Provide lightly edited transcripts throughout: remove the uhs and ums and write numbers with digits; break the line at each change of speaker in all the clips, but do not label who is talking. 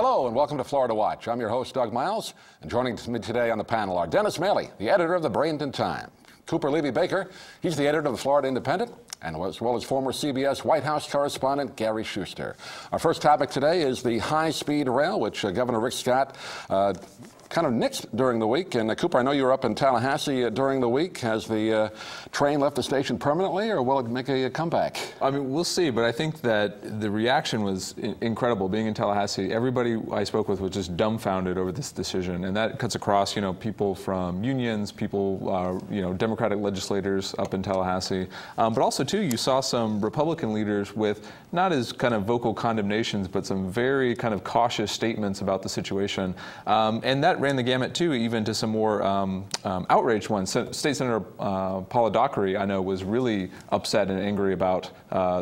Hello and welcome to Florida Watch. I'm your host, Doug Miles, and joining me today on the panel are Dennis Maley, the editor of the Bradenton Times, Cooper Levey-Baker, he's the editor of the Florida Independent, and as well as former CBS White House correspondent Gary Schuster. Our first topic today is the high-speed rail, which Governor Rick Scott kind of nixed during the week. And Cooper, I know you were up in Tallahassee during the week. Has the train left the station permanently, or will it make a comeback?
I mean, we'll see, but I think that the reaction was incredible. Being in Tallahassee, everybody I spoke with was just dumbfounded over this decision, and that cuts across, you know, people from unions, people, you know, Democratic legislators up in Tallahassee, but also too, you saw some Republican leaders with not as kind of vocal condemnations, but some very kind of cautious statements about the situation, and that ran the gamut too, even to some more outraged ones. State Senator Paula Dockery, I know, was really upset and angry about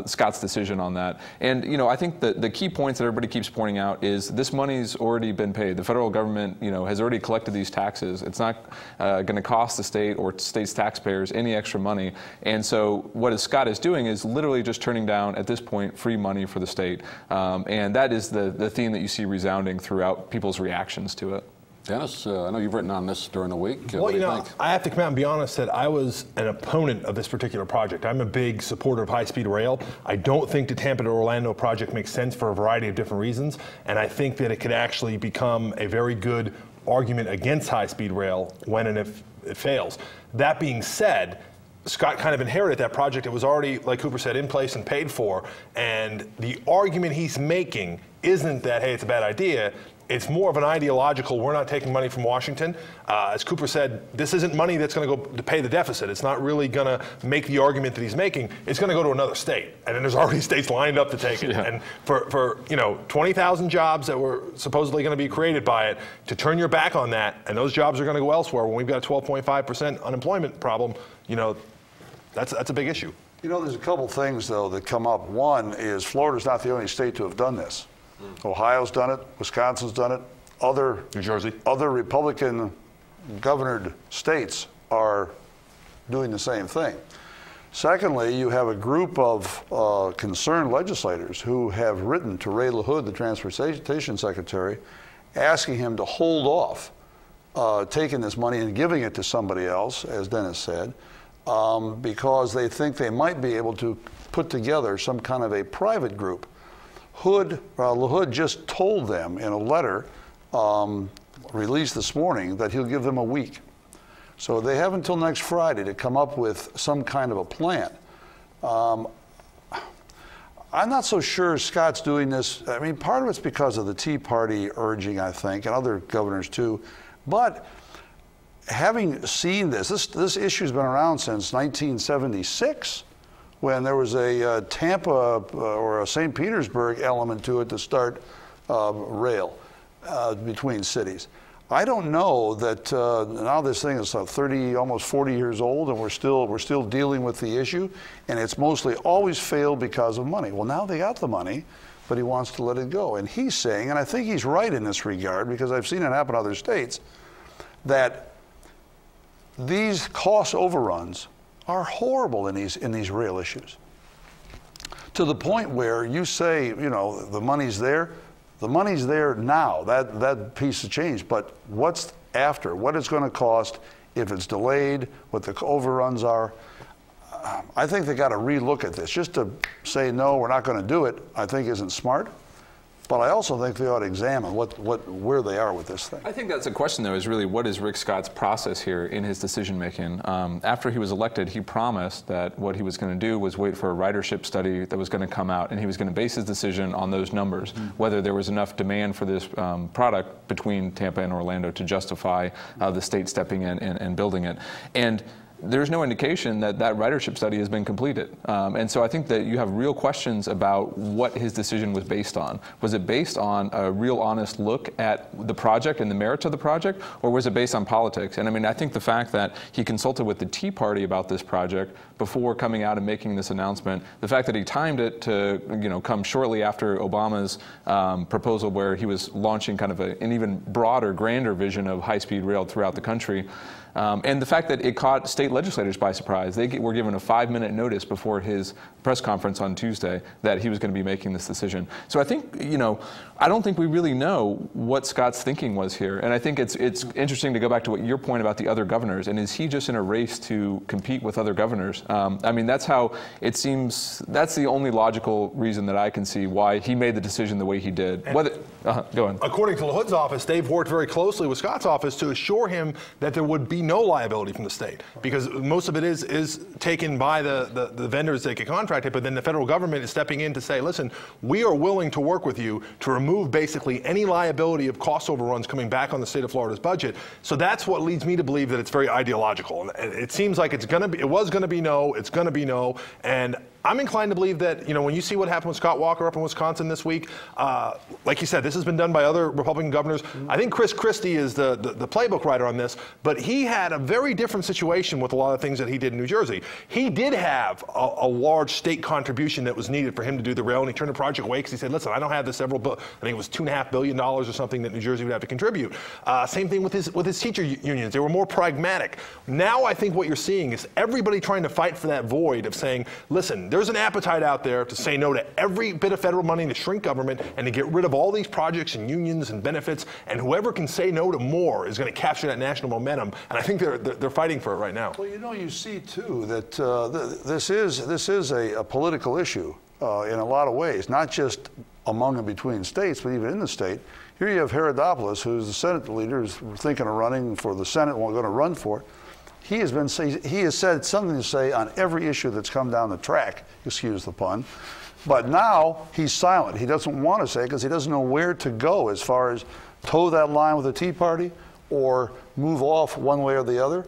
Scott's decision on that. And you know, I think that the key points that everybody keeps pointing out is this money's already been paid. The federal government, you know, has already collected these taxes. It's not going to cost the state or state's taxpayers any extra money. And so what Scott is doing is literally just turning down, at this point, free money for the state. And that is the theme that you see resounding throughout people's reactions to it.
Dennis, I know you've written on this during the week.
Well, you know, I have to come out and be honest that I was an opponent of this particular project. I'm a big supporter of high-speed rail. I don't think the Tampa to Orlando project makes sense for a variety of different reasons, and I think that it could actually become a very good argument against high-speed rail when and if it fails. That being said, Scott kind of inherited that project. It was already, like Cooper said, in place and paid for, and the argument he's making isn't that, hey, it's a bad idea. It's more of an ideological, we're not taking money from Washington. As Cooper said, this isn't money that's going to go to pay the deficit. It's not really going to make the argument that he's making. It's going to go to another state. And then there's already states lined up to take it. Yeah. And for you know, 20,000 jobs that were supposedly going to be created by it, to turn your back on that, and those jobs are going to go elsewhere when we've got a 12.5% unemployment problem, you know, that's a big issue.
You know, there's a couple things, though, that come up. One is Florida's not the only state to have done this. Ohio's done it, Wisconsin's done it,
New Jersey.
Other Republican governored states are doing the same thing. Secondly, you have a group of concerned legislators who have written to Ray LaHood, the Transportation Secretary, asking him to hold off taking this money and giving it to somebody else, as Dennis said, because they think they might be able to put together some kind of a private group. LaHood just told them in a letter released this morning that he'll give them a week. So they have until next Friday to come up with some kind of a plan. I'm not so sure Scott's doing this. I mean, part of it's because of the Tea Party urging, I think, and other governors too. But having seen this issue's been around since 1976. When there was a Tampa or a St. Petersburg element to it to start rail between cities. I don't know that now this thing is 30, almost 40 years old, and we're still dealing with the issue, and it's mostly always failed because of money. Well, now they got the money, but he wants to let it go. And he's saying, and I think he's right in this regard, because I've seen it happen in other states, that these cost overruns are horrible in these rail issues. To the point where you say, you know, the money's there now, that piece of change, but what's after? What it's going to cost if it's delayed, what the overruns are. I think they got to relook at this. Just to say, no, we're not going to do it, I think isn't smart. But I also think they ought to examine where they are with this thing.
I think that's the question, though, is really what is Rick Scott's process here in his decision making? After he was elected, he promised that what he was going to do was wait for a ridership study that was going to come out, and he was going to base his decision on those numbers, whether there was enough demand for this product between Tampa and Orlando to justify the state stepping in and building it. And there's no indication that that ridership study has been completed. And so I think that you have real questions about what his decision was based on. Was it based on a real honest look at the project and the merits of the project, or was it based on politics? And I mean, I think the fact that he consulted with the Tea Party about this project before coming out and making this announcement, the fact that he timed it to, you know, come shortly after Obama's proposal where he was launching kind of an even broader, grander vision of high-speed rail throughout the country, And the fact that it caught state legislators by surprise. They were given a 5-minute notice before his press conference on Tuesday that he was going to be making this decision. So I think, I don't think we really know what Scott's thinking was here. And I think it's interesting to go back to what your point about the other governors. And is he just in a race to compete with other governors? I mean, that's how it seems. That's the only logical reason that I can see why he made the decision the way he did. Go on.
According to LaHood's office, they've worked very closely with Scott's office to assure him that there would be no liability from the state, because most of it is taken by the vendors that get contracted, but then the federal government is stepping in to say, listen, we are willing to work with you to remove basically any liability of cost overruns coming back on the state of Florida's budget. So that's what leads me to believe that it's very ideological. And it seems like it was going to be no, it's going to be no, and I'm inclined to believe that, when you see what happened with Scott Walker up in Wisconsin this week, like you said, this has been done by other Republican governors. I think Chris Christie is the playbook writer on this, but he had a very different situation with a lot of things that he did in New Jersey. He did have a large state contribution that was needed for him to do the rail, and he turned the project away because he said, listen, I don't have the I think it was $2.5 billion or something that New Jersey would have to contribute. Same thing with his teacher unions. They were more pragmatic. Now I think what you're seeing is everybody trying to fight for that void of saying, listen, there's an appetite out there to say no to every bit of federal money to shrink government and to get rid of all these projects and unions and benefits, and whoever can say no to more is going to capture that national momentum, and I think they're fighting for it right now.
Well, you see too that this is a political issue in a lot of ways, not just among and between states, but even in the state. Here you have Herodopoulos, who's the Senate leader, who's thinking of running for the Senate, and we're going to run for it. He has said something to say on every issue that's come down the track, excuse the pun. But now he's silent. He doesn't want to say it because he doesn't know where to go as far as toe that line with the Tea Party or move off one way or the other.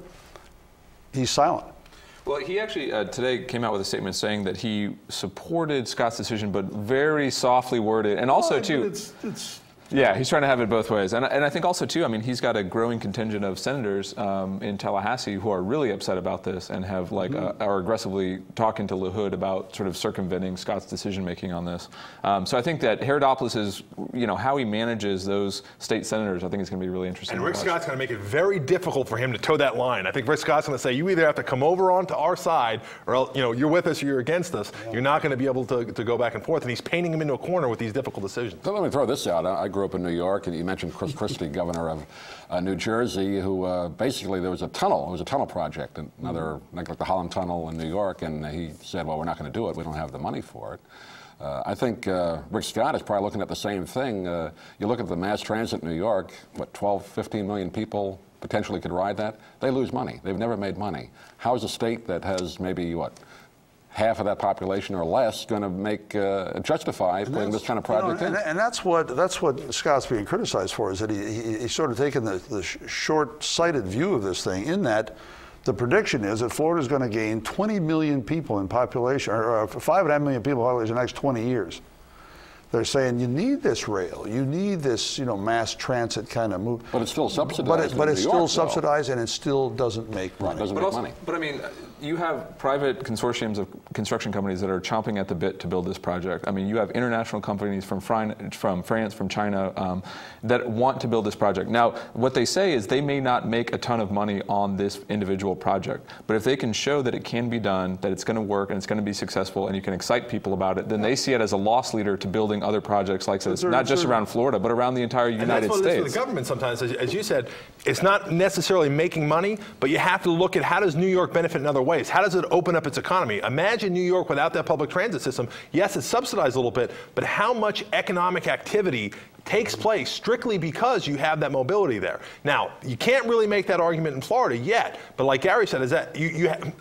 He's silent.
Well, he actually today came out with a statement saying that he supported Scott's decision, but very softly worded, and also too. Yeah, he's trying to have it both ways. And I think also, too, I mean, he's got a growing contingent of senators in Tallahassee who are really upset about this and have, are aggressively talking to LaHood about sort of circumventing Scott's decision-making on this. So I think that Herodopoulos is, how he manages those state senators, I think is going to be really interesting.
And Rick Scott's going to make it very difficult for him to toe that line. I think Rick Scott's going to say, you either have to come over onto our side or else, you're with us or you're against us. Yeah. You're not going to be able to go back and forth. And he's painting him into a corner with these difficult decisions.
So let me throw this out. I grew up in New York, and you mentioned Chris Christie, governor of New Jersey, who basically there was a tunnel. It was a tunnel project, another like the Holland Tunnel in New York, and he said, well, we're not going to do it. We don't have the money for it. I think Rick Scott is probably looking at the same thing. You look at the mass transit in New York, what, 12, 15 million people potentially could ride that? They lose money. They've never made money. How is a state that has maybe, what, half of that population or less going to justify putting this kind of project in?
And that's what Scott's being criticized for, is that he's sort of taken the short-sighted view of this thing, in that the prediction is that Florida's going to gain 20 million people in population, or 5.5 million people in population in the next 20 years. They're saying you need this rail, you need this, mass transit kind of move.
But it's still subsidized.
But it's still subsidized, and it still doesn't make money.
But I mean, you have private consortiums of construction companies that are chomping at the bit to build this project. I mean, you have international companies from France, from China, that want to build this project. Now, what they say is they may not make a ton of money on this individual project, but if they can show that it can be done, that it's going to work and it's going to be successful, and you can excite people about it, then they see it as a loss leader to building other projects like this, not just around Florida, but around the entire United States.
That's what it is for the government sometimes. As you said, it's not necessarily making money, but you have to look at how does New York benefit in other ways. How does it open up its economy? Imagine New York without that public transit system. Yes, it's subsidized a little bit, but how much economic activity takes place strictly because you have that mobility there. Now, you can't really make that argument in Florida yet, but like Gary said, is that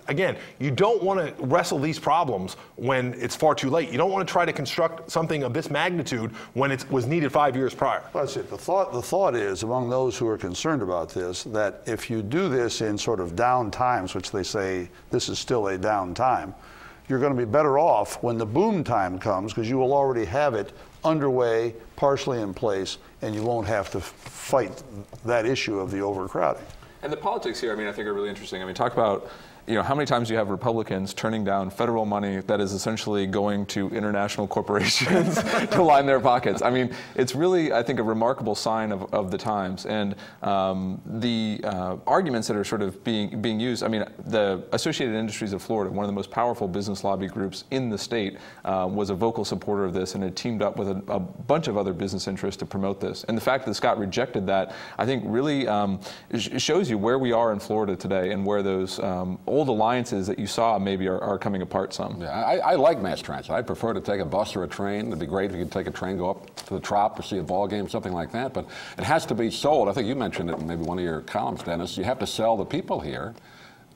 again, you don't want to wrestle these problems when it's far too late. You don't want to try to construct something of this magnitude when it was needed 5 years prior.
That's it. The thought is, among those who are concerned about this, that if you do this in sort of down times, which they say this is still a down time, you're going to be better off when the boom time comes, because you will already have it underway, partially in place, and you won't have to fight that issue of the overcrowding.
And the politics here, I mean, I think are really interesting. I mean, talk about how many times do you have Republicans turning down federal money that is essentially going to international corporations to line their pockets? I mean, it's really, I think, a remarkable sign of the times. And the arguments that are sort of being used, I mean, the Associated Industries of Florida, one of the most powerful business lobby groups in the state, was a vocal supporter of this and had teamed up with a bunch of other business interests to promote this. And the fact that Scott rejected that, I think, really shows you where we are in Florida today and where those old alliances that you saw maybe are coming apart some.
Yeah, I like mass transit. I prefer to take a bus or a train. It'd be great if you could take a train, go up to the Trop or see a ball game, something like that. But it has to be sold. I think you mentioned it in maybe one of your columns, Dennis. You have to sell the people here.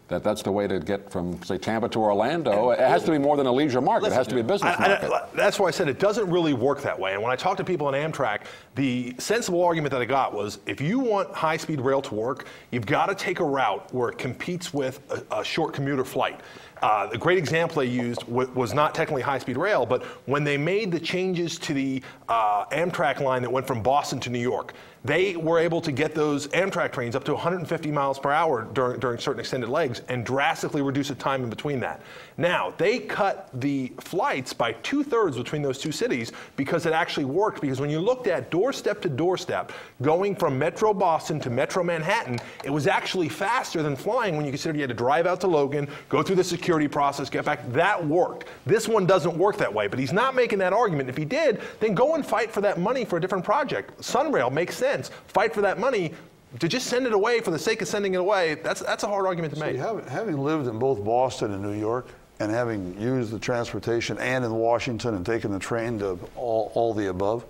That's the way to get from, say, Tampa to Orlando. It has to be more than a leisure market. It has to be a business market.
That's why I said it doesn't really work that way. And when I talk to people on Amtrak, the sensible argument that I got was, if you want high-speed rail to work, you've got to take a route where it competes with a short commuter flight. A great example they used was not technically high-speed rail, but when they made the changes to the Amtrak line that went from Boston to New York, they were able to get those Amtrak trains up to 150 miles per hour during certain extended legs and drastically reduce the time in between that. Now, they cut the flights by 2/3 between those two cities because it actually worked, because when you looked at doorstep to doorstep, going from Metro Boston to Metro Manhattan, it was actually faster than flying when you consider you had to drive out to Logan, go through the security process, get back. That worked. This one doesn't work that way, but he's not making that argument. If he did, then go and fight for that money for a different project. Sunrail makes sense. Fight for that money. To just send it away for the sake of sending it away, that's a hard argument to make.
Having lived in both Boston and New York, and having used the transportation and in Washington and taken the train to all the above,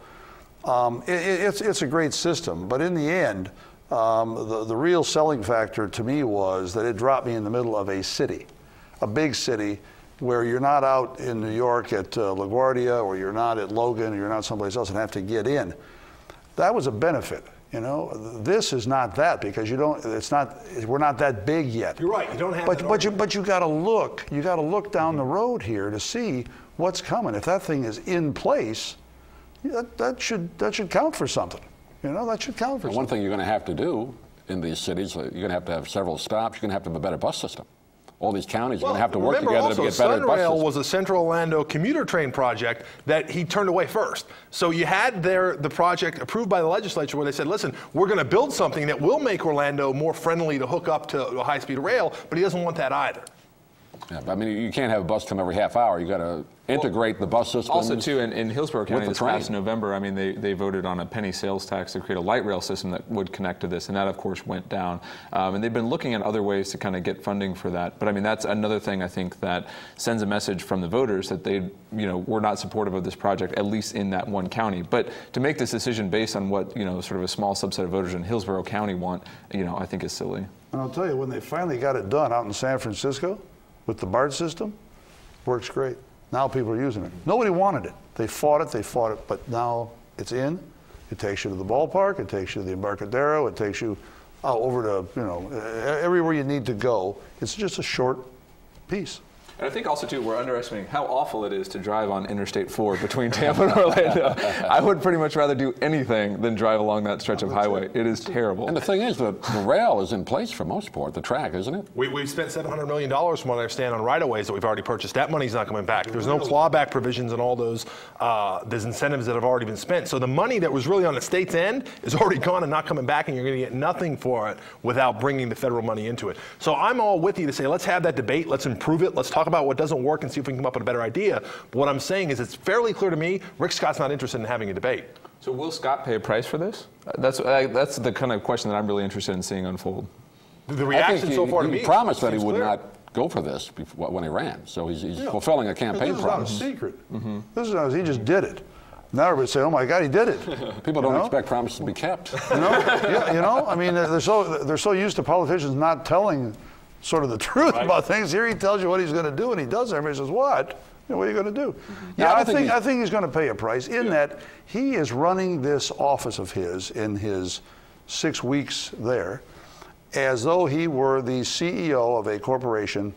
it's a great system. But in the end, the real selling factor to me was that it dropped me in the middle of a city, a big city, where you're not out in New York at LaGuardia, or you're not at Logan, or you're not someplace else and have to get in. That was a benefit. You know, this is not that, because you don't. It's not. We're not that big yet.
You're right. You don't have.
But you got to look. You got to look down the road here to see what's coming. If that thing is in place, that should count for something. You know, that should count for something.
One thing you're going to have to do in these cities, you're going to have several stops. You're going to have a better bus system. All these counties are going to have to work together to get better bus systems.
Sunrail was a Central Orlando commuter train project that he turned away first. So you had the project approved by the legislature where they said, listen, we're going to build something that will make Orlando more friendly to hook up to a high-speed rail, but he doesn't want that either.
Yeah, but I mean, you can't have a bus come every half hour. You got to integrate the bus systems.
Also, too, in Hillsborough County this past November, I mean, they voted on a penny sales tax to create a light rail system that would connect to this, and that, of course, went down. And they've been looking at other ways to kind of get funding for that. But I mean, that's another thing I think that sends a message from the voters that they, were not supportive of this project, at least in that one county. But to make this decision based on what sort of a small subset of voters in Hillsborough County want, I think is silly.
And I'll tell you, when they finally got it done out in San Francisco with the BART system, works great. Now people are using it. Nobody wanted it. They fought it, but now it's in. It takes you to the ballpark, it takes you to the Embarcadero, it takes you over to, everywhere you need to go. It's just a short piece.
And I think also, too, we're underestimating how awful it is to drive on Interstate 4 between Tampa and Orlando. I would pretty much rather do anything than drive along that stretch of highway. It is terrible.
And the thing is, the rail is in place for most part, the track, isn't it?
We've spent $700 million, from what I understand, on right-of-ways that we've already purchased. That money's not coming back. There's no clawback provisions on all those incentives that have already been spent. So the money that was really on the state's end is already gone and not coming back, and you're going to get nothing for it without bringing the federal money into it. So I'm all with you to say, let's have that debate, let's improve it, let's talk about what doesn't work and see if we can come up with a better idea. But what I'm saying is, it's fairly clear to me, Rick Scott's not interested in having a debate.
So will Scott pay a price for this? That's the kind of question that I'm really interested in seeing unfold.
The reaction so far to me,
he promised that he would not go for this when he ran. So he's fulfilling a campaign promise.
This is not a secret. This is not, he just did it. Now everybody say, "Oh my God, he did it."
People don't expect promises to be kept.
I mean, they're so used to politicians not telling sort of the truth about things. Here he tells you what he's going to do, and he does it. Everybody says, "What? What are you going to do?" Yeah, I think he's going to pay a price in that he is running this office of his in his 6 weeks there as though he were the CEO of a corporation,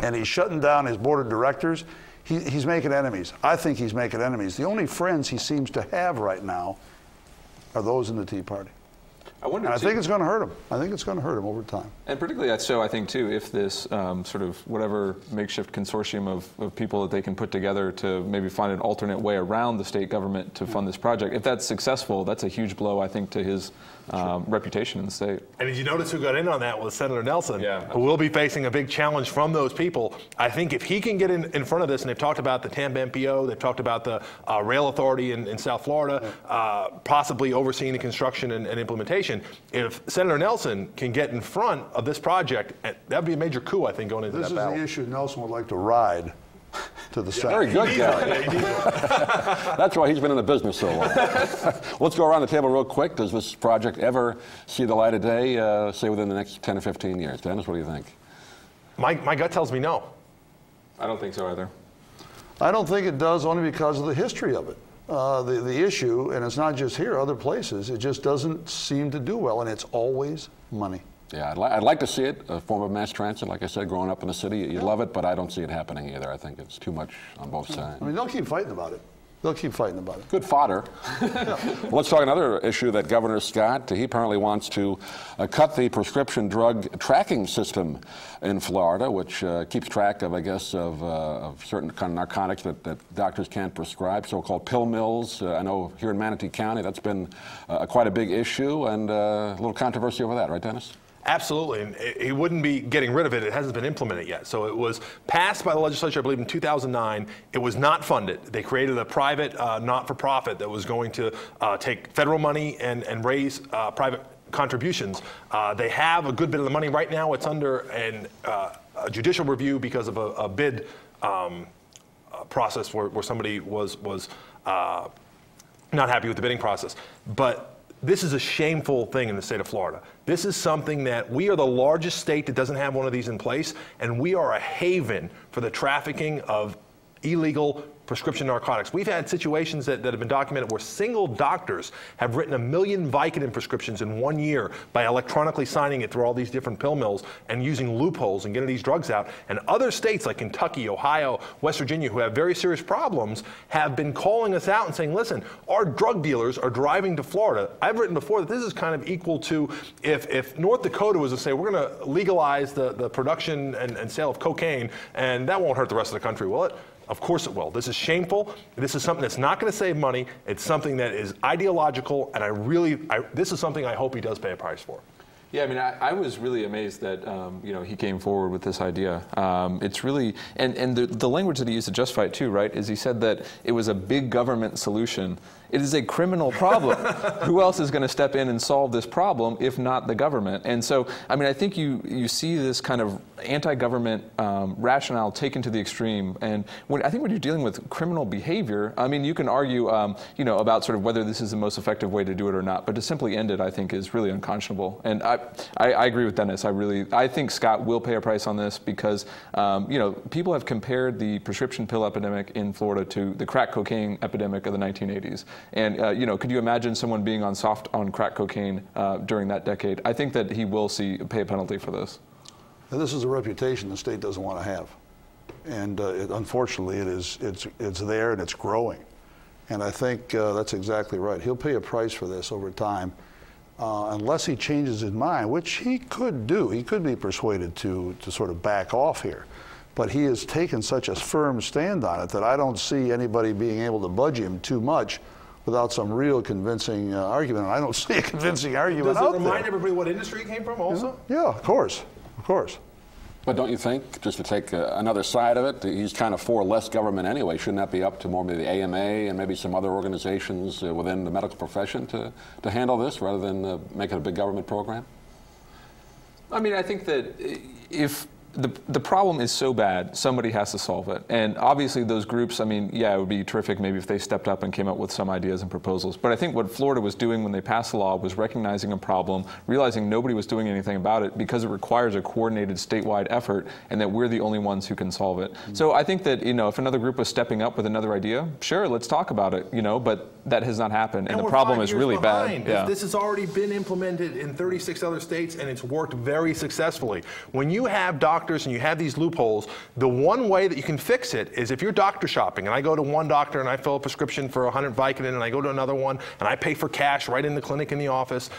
and he's shutting down his board of directors. He's making enemies. I think he's making enemies. The only friends he seems to have right now are those in the Tea Party. I think it's going to hurt him. I think it's going to hurt him over time.
And particularly so, I think, too, if this sort of whatever makeshift consortium of people that they can put together to maybe find an alternate way around the state government to fund this project, if that's successful, that's a huge blow, I think, to his reputation in the state.
And did you notice who got in on that was Senator Nelson, who will be facing a big challenge from those people. I think if he can get in front of this, and they've talked about the Tampa MPO, they've talked about the rail authority in South Florida, possibly overseeing the construction and implementation. If Senator Nelson can get in front of this project, that would be a major coup, I think, going into that battle.
This is the issue Nelson would like to ride to the Senate.
Very good, Gary. That's why he's been in the business so long. Let's go around the table real quick. Does this project ever see the light of day, say within the next 10 or 15 years? Dennis, what do you think?
My gut tells me no.
I don't think so either.
I don't think it does, only because of the history of it. The issue, and it's not just here, other places, it just doesn't seem to do well, and it's always money.
Yeah, I'd like to see it, a form of mass transit. Like I said, growing up in the city, you'd love it, but I don't see it happening either. I think it's too much on both sides.
I mean, they'll keep fighting about it. They'll keep fighting about it.
Good fodder. Well, let's talk another issue that Governor Scott, he apparently wants to cut the prescription drug tracking system in Florida, which keeps track of, I guess, of certain kind of narcotics that doctors can't prescribe, so-called pill mills. I know here in Manatee County, that's been quite a big issue and a little controversy over that, right, Dennis?
Absolutely, and he wouldn't be getting rid of it. It hasn't been implemented yet. So it was passed by the legislature, I believe, in 2009. It was not funded. They created a private, not-for-profit that was going to take federal money and raise private contributions. They have a good bit of the money right now. It's under a judicial review because of a bid process where somebody was not happy with the bidding process. But this is a shameful thing in the state of Florida. This is something that we are the largest state that doesn't have one of these in place, and we are a haven for the trafficking of illegal prescription narcotics. We've had situations that have been documented where single doctors have written 1 million Vicodin prescriptions in 1 year by electronically signing it through all these different pill mills and using loopholes and getting these drugs out. And other states like Kentucky, Ohio, West Virginia, who have very serious problems, have been calling us out and saying, listen, our drug dealers are driving to Florida. I've written before that this is kind of equal to if North Dakota was to say, we're going to legalize the production and sale of cocaine, and that won't hurt the rest of the country, will it? Of course it will. This is shameful. This is something that's not going to save money. It's something that is ideological, and this is something I hope he does pay a price for.
Yeah, I mean, I was really amazed that he came forward with this idea. It's really, and the language that he used to justify it too, right, is he said that it was a big government solution. It is a criminal problem. Who else is going to step in and solve this problem if not the government? And so, I mean, I think you see this kind of anti-government rationale taken to the extreme. And I think when you're dealing with criminal behavior, I mean, you can argue, about sort of whether this is the most effective way to do it or not. But to simply end it, I think, is really unconscionable. And I agree with Dennis. I think Scott will pay a price on this because, people have compared the prescription pill epidemic in Florida to the crack cocaine epidemic of the 1980s. And, could you imagine someone being on crack cocaine during that decade? I think that he will pay a penalty for this.
And this is a reputation the state doesn't want to have. And unfortunately, it's there and it's growing. And I think that's exactly right. He'll pay a price for this over time unless he changes his mind, which he could do. He could be persuaded to sort of back off here. But he has taken such a firm stand on it that I don't see anybody being able to budge him too much without some real convincing argument. And I don't see a convincing argument out there.
Does it remind everybody what industry it came from also?
Yeah, of course.
But don't you think, just to take another side of it, he's kind of for less government anyway. Shouldn't that be up to more maybe the AMA and maybe some other organizations within the medical profession to handle this rather than make it a big government program?
I mean, I think that if the problem is so bad, somebody has to solve it. And obviously those groups, I mean, yeah, it would be terrific maybe if they stepped up and came up with some ideas and proposals. But I think what Florida was doing when they passed the law was recognizing a problem, realizing nobody was doing anything about it because it requires a coordinated statewide effort and that we're the only ones who can solve it. Mm-hmm. So I think that, if another group was stepping up with another idea, sure, let's talk about it, but that has not happened. And the problem is really bad.
Yeah. This has already been implemented in 36 other states and it's worked very successfully. When you have doctors and you have these loopholes, the one way that you can fix it is if you're doctor shopping and I go to one doctor and I fill a prescription for 100 Vicodin and I go to another one and I pay for cash right in the clinic in the office,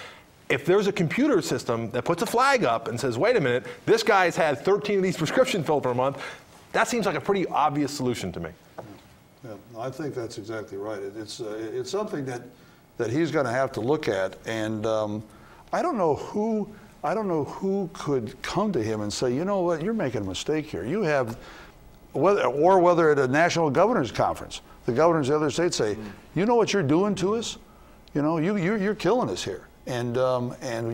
if there's a computer system that puts a flag up and says, wait a minute, this guy's had 13 of these prescriptions filled per month, that seems like a pretty obvious solution to me.
Yeah, I think that's exactly right. It's something that he's going to have to look at, and I don't know who could come to him and say, you know what, you're making a mistake here. You have, whether at a national governors conference, the governors of the other states say, you know what you're doing to us? You know, you're killing us here, and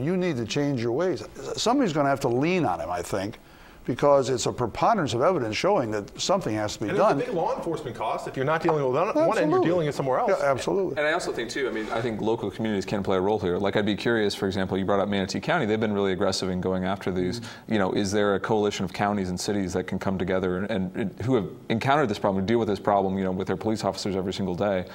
you need to change your ways. Somebody's going to have to lean on him, I think, because it's a preponderance of evidence showing that something has to be done.
It's a big law enforcement cost. If you're not dealing with one end, you're dealing with somewhere else.
Yeah, absolutely.
And I also think, too, I think local communities can play a role here. Like, I'd be curious, for example, you brought up Manatee County. They've been really aggressive in going after these. You know, is there a coalition of counties and cities that can come together and who have encountered this problem, deal with this problem, you know, with their police officers every single day?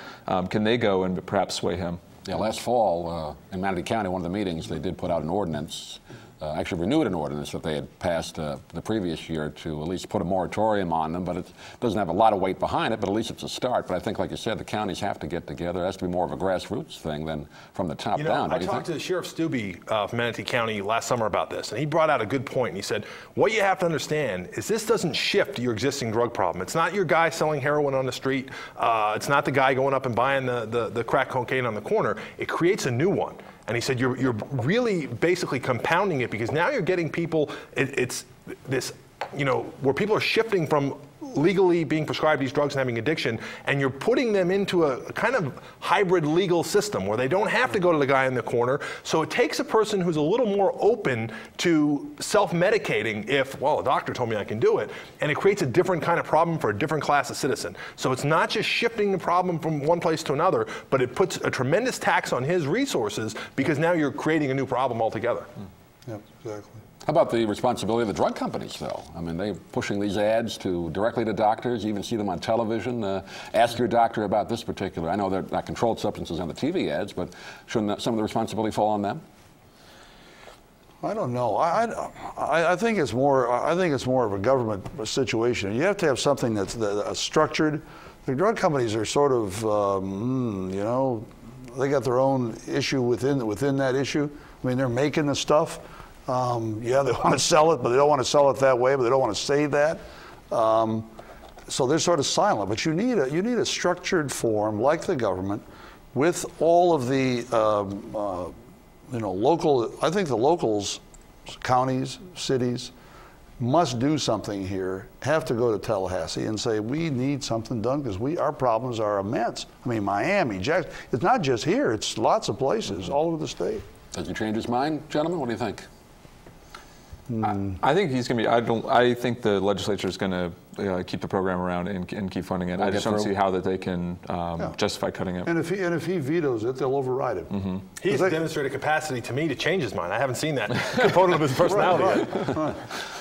Can they go and perhaps sway him?
Yeah, last fall in Manatee County, one of the meetings, they did put out an ordinance, actually renewed an ordinance that they had passed the previous year to at least put a moratorium on them, but it doesn't have a lot of weight behind it, but at least it's a start. But I think, like you said, the counties have to get together. It has to be more of a grassroots thing than from the top down.
I talked to Sheriff Stubbe of Manatee County last summer about this, and he brought out a good point. And he said, what you have to understand is this doesn't shift your existing drug problem. It's not your guy selling heroin on the street. It's not the guy going up and buying the crack cocaine on the corner. It creates a new one. And he said, you're really basically compounding it, because now you're getting people, it's this, you know, where people are shifting from legally being prescribed these drugs and having addiction, and you're putting them into a kind of hybrid legal system where they don't have to go to the guy in the corner. So it takes a person who's a little more open to self-medicating if, well, a doctor told me I can do it, and it creates a different kind of problem for a different class of citizen. So it's not just shifting the problem from one place to another, but it puts a tremendous tax on his resources, because now you're creating a new problem altogether.
Yep, exactly.
How about the responsibility of the drug companies, though? I mean, they're pushing these ads directly to doctors. You even see them on television. Ask your doctor about this particular. I know they're not controlled substances on the TV ads, but shouldn't some of the responsibility fall on them?
I don't know. I think it's more. I think it's more of a government situation. You have to have something that's structured. The drug companies are sort of, you know, they got their own issue within that issue. I mean, they're making the stuff. Yeah, they want to sell it, but they don't want to sell it that way, but they don't want to say that. So they're sort of silent. But you need a structured form like the government with all of the, you know, local, I think the locals, counties, cities, must do something here, have to go to Tallahassee and say, we need something done, because our problems are immense. I mean, Miami, Jackson, it's not just here, it's lots of places all over the state.
Does he change his mind, gentlemen? What do you think?
I think he's going to be. I think the legislature is going to keep the program around and keep funding it. I just don't see how that they can justify cutting it.
And if he vetoes it, they'll override it.
Mm-hmm. He's demonstrated capacity to me to change his mind. I haven't seen that component of his personality yet.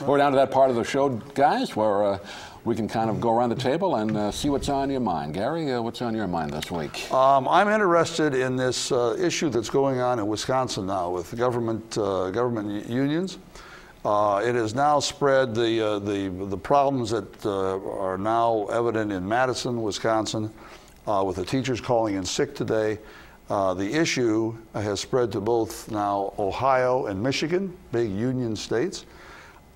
We're down to that part of the show, guys, where we can kind of go around the table and see what's on your mind. Gary, what's on your mind this week?
I'm interested in this issue that's going on in Wisconsin now with government unions. It has now spread the problems that are now evident in Madison, Wisconsin, with the teachers calling in sick today. The issue has spread to both now Ohio and Michigan, big union states.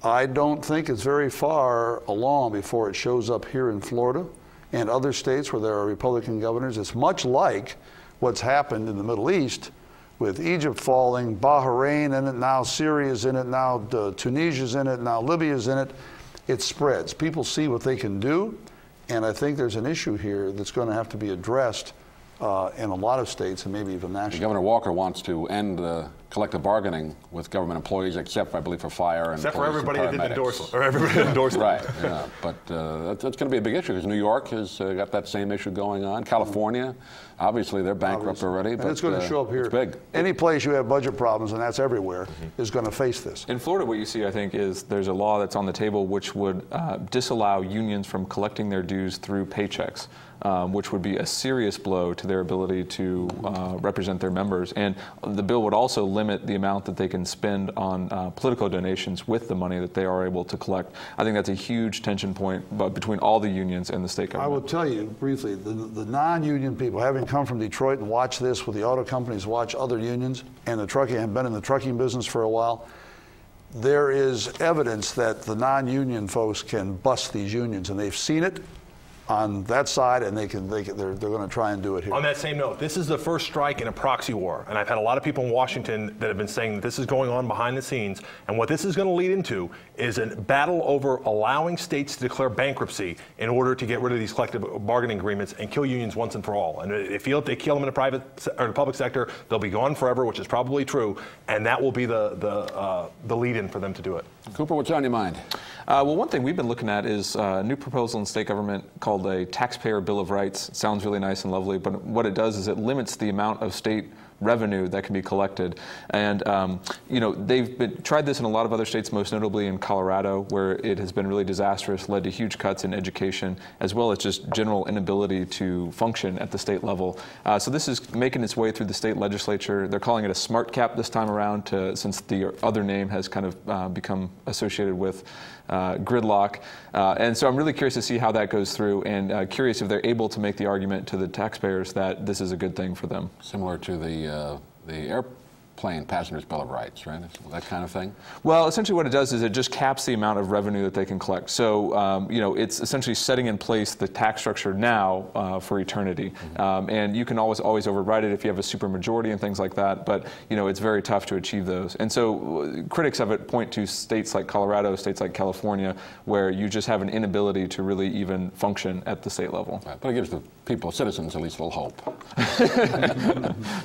I don't think it's very far along before it shows up here in Florida and other states where there are Republican governors. It's much like what's happened in the Middle East, with Egypt falling, Bahrain in it, now Syria's in it, now Tunisia's in it, now Libya's in it. It spreads. People see what they can do, and I think there's an issue here that's going to have to be addressed in a lot of states and maybe even nationally.
Governor Walker wants to end collective bargaining with government employees, except, I believe, for fire and
except for everybody that didn't endorse it. Or
everybody that endorsed it. Right, yeah. But that's going to be a big issue, because New York has got that same issue going on. California, obviously, they're bankrupt already.
And it's going to show up here.
It's big.
Any place you have budget problems, and that's everywhere, is going to face this.
In Florida, what you see, I think, is there's a law that's on the table which would disallow unions from collecting their dues through paychecks. Which would be a serious blow to their ability to represent their members. And the bill would also limit the amount that they can spend on political donations with the money that they are able to collect. I think that's a huge tension point between all the unions and the state government.
I will tell you briefly, the non-union people, having come from Detroit and watched this with the auto companies, watch other unions, and the trucking, have been in the trucking business for a while, there is evidence that the non-union folks can bust these unions, and they've seen it on that side, and they're going to try and do it here.
On that same note, this is the first strike in a proxy war, and I've had a lot of people in Washington that have been saying that this is going on behind the scenes, and what this is going to lead into is a battle over allowing states to declare bankruptcy in order to get rid of these collective bargaining agreements and kill unions once and for all. And if they kill them in the private or the public sector, they'll be gone forever, which is probably true, and that will be the lead-in for them to do it.
Cooper, what's on your mind?
Well, one thing we've been looking at is a new proposal in state government called a Taxpayer Bill of Rights. It sounds really nice and lovely, but what it does is it limits the amount of state revenue that can be collected. And, they've tried this in a lot of other states, most notably in Colorado, where it has been really disastrous, led to huge cuts in education, as well as just general inability to function at the state level. So this is making its way through the state legislature. They're calling it a smart cap this time around, since the other name has kind of become associated with gridlock. And so I'm really curious to see how that goes through, and curious if they're able to make the argument to the taxpayers that this is a good thing for them.
Similar to the airplane passengers' Bill of Rights, right? That kind of thing?
Well, essentially what it does is it just caps the amount of revenue that they can collect. So, it's essentially setting in place the tax structure now for eternity. Mm-hmm. And you can always override it if you have a supermajority and things like that, but, it's very tough to achieve those. And so critics of it point to states like Colorado, states like California, where you just have an inability to really even function at the state level.
Right. But it gives the people, citizens, at least a little hope.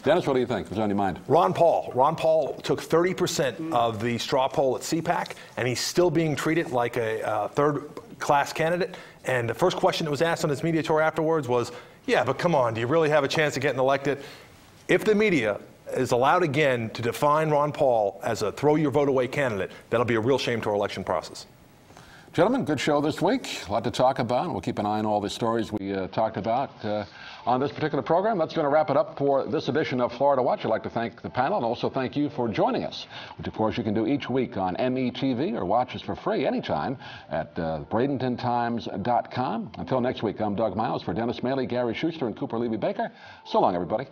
Dennis, what do you think? What's on your mind?
Ron Paul took 30% of the straw poll at CPAC, and he's still being treated like a third-class candidate. And the first question that was asked on his media tour afterwards was, yeah, but come on, do you really have a chance of getting elected? If the media is allowed again to define Ron Paul as a throw-your-vote-away candidate, that'll be a real shame to our election process.
Gentlemen, good show this week. A lot to talk about. We'll keep an eye on all the stories we talked about on this particular program. That's going to wrap it up for this edition of Florida Watch. I'd like to thank the panel and also thank you for joining us, which of course you can do each week on METV or watch us for free anytime at BradentonTimes.com. Until next week, I'm Doug Miles for Dennis Maley, Gary Schuster, and Cooper Levey-Baker. So long, everybody.